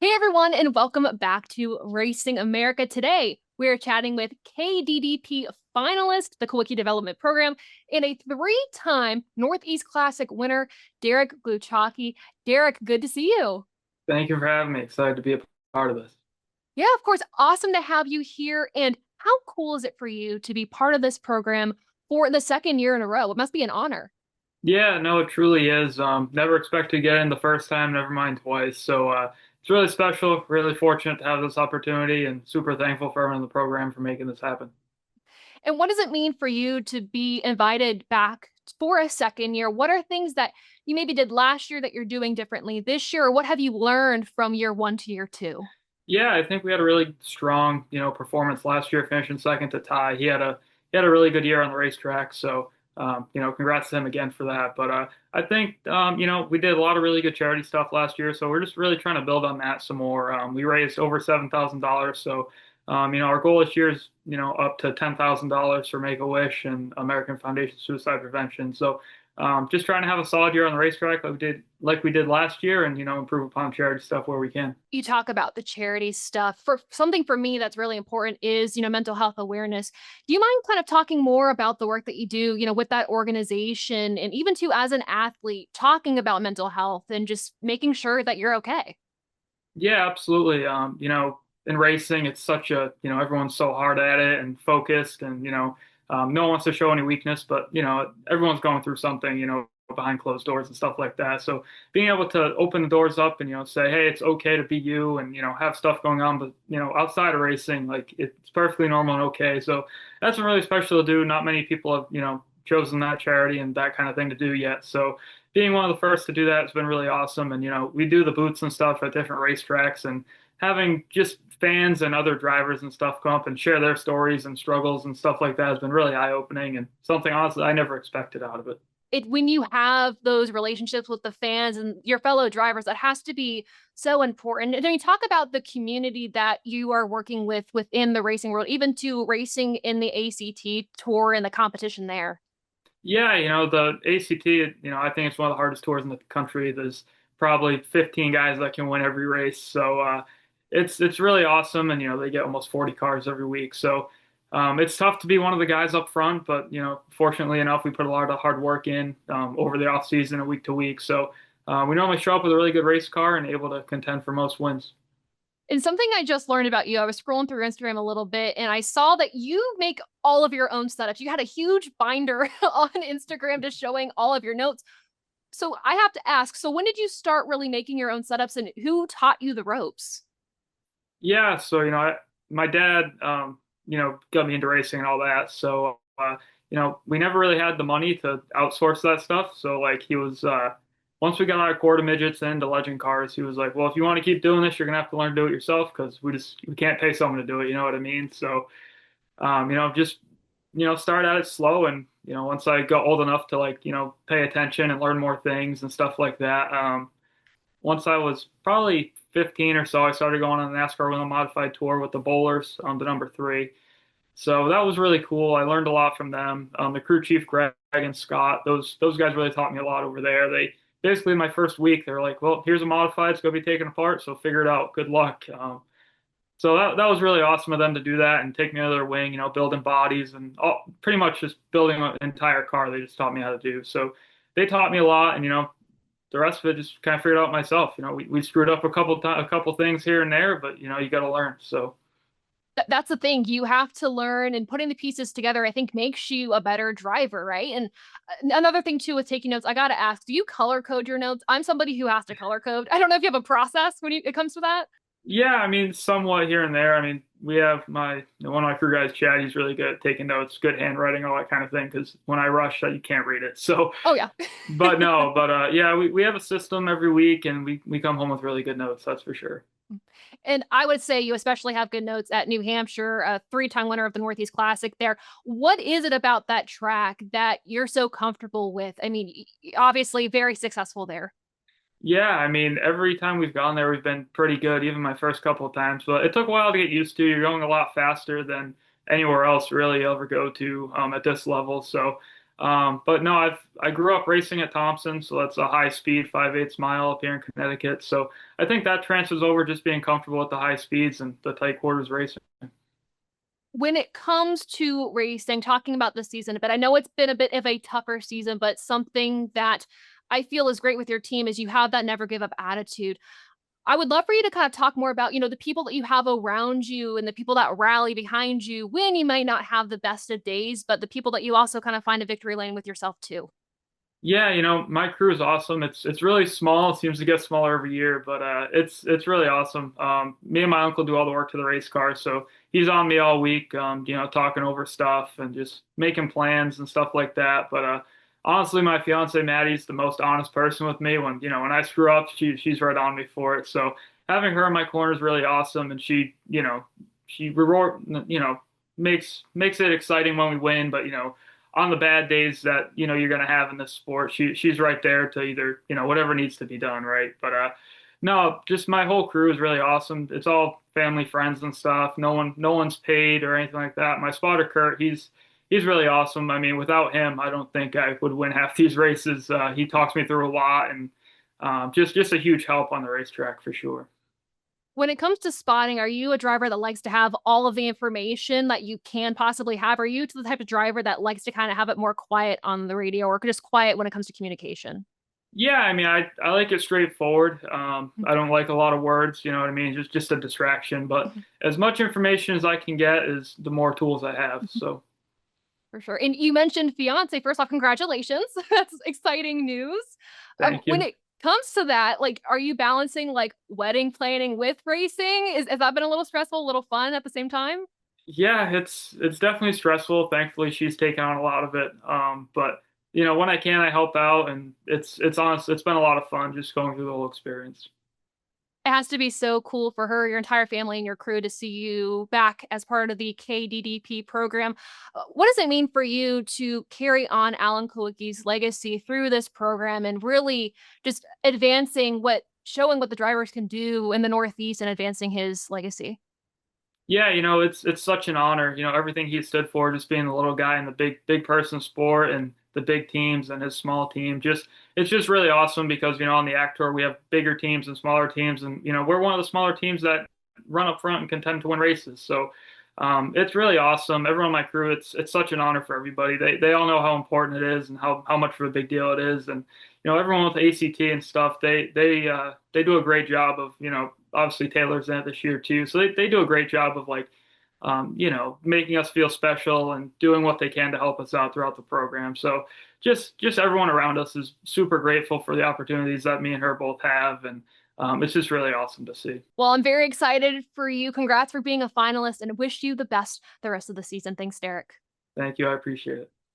Hey everyone, and welcome back to Racing America. Today, we're chatting with KDDP finalist, the Kulwicki Development Program, and a three-time Northeast Classic winner, Derek Gluchacki. Derek, good to see you. Thank you for having me. Excited to be a part of this. Yeah, of course, awesome to have you here. And how cool is it for you to be part of this program for the second year in a row? It must be an honor. Yeah, no, it truly is. Never expect to get in the first time, never mind twice. So it's really special, really fortunate to have this opportunity, and super thankful for everyone in the program for making this happen. And what does it mean for you to be invited back for a second year? What are things that you maybe did last year that you're doing differently this year? Or what have you learned from year one to year two? Yeah, I think we had a really strong, performance last year, finishing second to Ty. He had a really good year on the racetrack, so congrats to him again for that. But I think we did a lot of really good charity stuff last year, so we're just really trying to build on that some more. We raised over $7,000, so our goal this year is up to $10,000 for Make a Wish and American Foundation Suicide Prevention. So just trying to have a solid year on the racetrack like we did last year, and improve upon charity stuff where we can. You talk about the charity stuff. For something for me that's really important is, mental health awareness. Do you mind kind of talking more about the work that you do, with that organization and even too as an athlete, talking about mental health and just making sure that you're okay? Yeah, absolutely. In racing, it's such everyone's so hard at it and focused, and no one wants to show any weakness, but everyone's going through something, behind closed doors and stuff like that. So being able to open the doors up and say, hey, it's okay to be you, and have stuff going on, but outside of racing, like it's perfectly normal and okay. So that's been really special to do. Not many people have chosen that charity and that kind of thing to do yet. So being one of the first to do that has been really awesome. And we do the boots and stuff at different racetracks, and having just fans and other drivers and stuff come up and share their stories and struggles and stuff like that has been really eye-opening, and something honestly I never expected out of it. When you have those relationships with the fans and your fellow drivers, that has to be so important. And then you talk about the community that you are working with within the racing world, even to racing in the ACT tour and the competition there. Yeah, the ACT, I think it's one of the hardest tours in the country. There's probably 15 guys that can win every race. So it's really awesome, and they get almost 40 cars every week. So it's tough to be one of the guys up front, but fortunately enough, we put a lot of hard work in over the off season and week to week. So we normally show up with a really good race car and able to contend for most wins. And something I just learned about you, I was scrolling through Instagram a little bit and I saw that you make all of your own setups. You had a huge binder on Instagram just showing all of your notes. So I have to ask, so when did you start really making your own setups and who taught you the ropes? Yeah, so my dad, got me into racing and all that. So we never really had the money to outsource that stuff. So like he was, once we got our quarter midgets into legend cars, he was like, well, if you want to keep doing this, you're gonna have to learn to do it yourself because we can't pay someone to do it. You know what I mean? So just start at it slow, and once I got old enough to like pay attention and learn more things and stuff like that. Once I was probably 15 or so, I started going on the NASCAR Wheel Modified Tour with the Bowlers, the number three. So that was really cool. I learned a lot from them. The crew chief, Greg and Scott, those guys really taught me a lot over there. They basically my first week, they were like, "Well, here's a modified. It's gonna be taken apart, so figure it out. Good luck." So that was really awesome of them to do that and take me under their wing. Building bodies and pretty much just building an entire car. They just taught me how to do. So they taught me a lot, and the rest of it just kind of figured out myself. We screwed up a couple things here and there, but you got to learn. So That's the thing. You have to learn, and putting the pieces together, I think, makes you a better driver, right? And another thing too with taking notes, I got to ask, do you color code your notes? I'm somebody who has to color code. I don't know if you have a process when it comes to that. yeah, I mean, somewhat here and there. I mean, we have one of my crew guys, Chad. He's really good at taking notes, good handwriting, all that kind of thing. Because when I rush, you can't read it. So, Oh yeah. but no, but yeah, we have a system every week, and we come home with really good notes. That's for sure. And I would say you especially have good notes at New Hampshire, a three-time winner of the Northeast Classic there. What is it about that track that you're so comfortable with? I mean, obviously very successful there. Yeah, I mean, every time we've gone there, we've been pretty good, even my first couple of times. But it took a while to get used to. You're going a lot faster than anywhere else really you'll ever go to at this level. So But no, I grew up racing at Thompson, so that's a high speed 5/8 mile up here in Connecticut. So I think that transfers over just being comfortable with the high speeds and the tight quarters racing. When it comes to racing, talking about this season a bit, I know it's been a bit of a tougher season, but something that I feel is great with your team is you have that never give up attitude. I would love for you to kind of talk more about, the people that you have around you and the people that rally behind you when you might not have the best of days, but the people that you also kind of find a victory lane with yourself too. Yeah, my crew is awesome. It's really small. It seems to get smaller every year, but it's really awesome. Me and my uncle do all the work to the race car, so he's on me all week. Talking over stuff and just making plans and stuff like that. But honestly, my fiance Maddie's the most honest person with me. When I screw up, she's right on me for it. So having her in my corner is really awesome, and she reward makes it exciting when we win. But on the bad days that you're going to have in this sport, she's right there to either whatever needs to be done, right? But no, just my whole crew is really awesome. It's all family, friends, and stuff. No one's paid or anything like that. My spotter Kurt, he's really awesome. I mean, without him, I don't think I would win half these races. He talks me through a lot, and just a huge help on the racetrack for sure. When it comes to spotting, are you a driver that likes to have all of the information that you can possibly have? Are you the type of driver that likes to kind of have it more quiet on the radio or just quiet when it comes to communication? Yeah, I mean, I like it straightforward. I don't like a lot of words, you know what I mean? Just a distraction. But as much information as I can get is the more tools I have. So For sure. And you mentioned fiance. First off, congratulations. That's exciting news. thank When you. it comes to that, like, are you balancing like wedding planning with racing? Has that been a little stressful, a little fun at the same time? Yeah, it's definitely stressful. Thankfully, she's taken on a lot of it. But when I can, I help out, and it's honest. It's been a lot of fun just going through the whole experience. It has to be so cool for her, your entire family, and your crew to see you back as part of the KDDP program. What does it mean for you to carry on Alan Kulwicki's legacy through this program and really just showing what the drivers can do in the Northeast and advancing his legacy? Yeah, it's such an honor. Everything he stood for, just being the little guy in the big person sport and the big teams and his small team. It's just really awesome because on the ACT Tour we have bigger teams and smaller teams, and we're one of the smaller teams that run up front and contend to win races. So it's really awesome. Everyone on my crew, it's such an honor for everybody. They all know how important it is and how much of a big deal it is. And everyone with ACT and stuff, they do a great job of obviously Taylor's in it this year too. So they do a great job of like making us feel special and doing what they can to help us out throughout the program. So just everyone around us is super grateful for the opportunities that me and her both have, and it's just really awesome to see. Well, I'm very excited for you. Congrats for being a finalist and wish you the best the rest of the season. Thanks, Derek. Thank you. I appreciate it.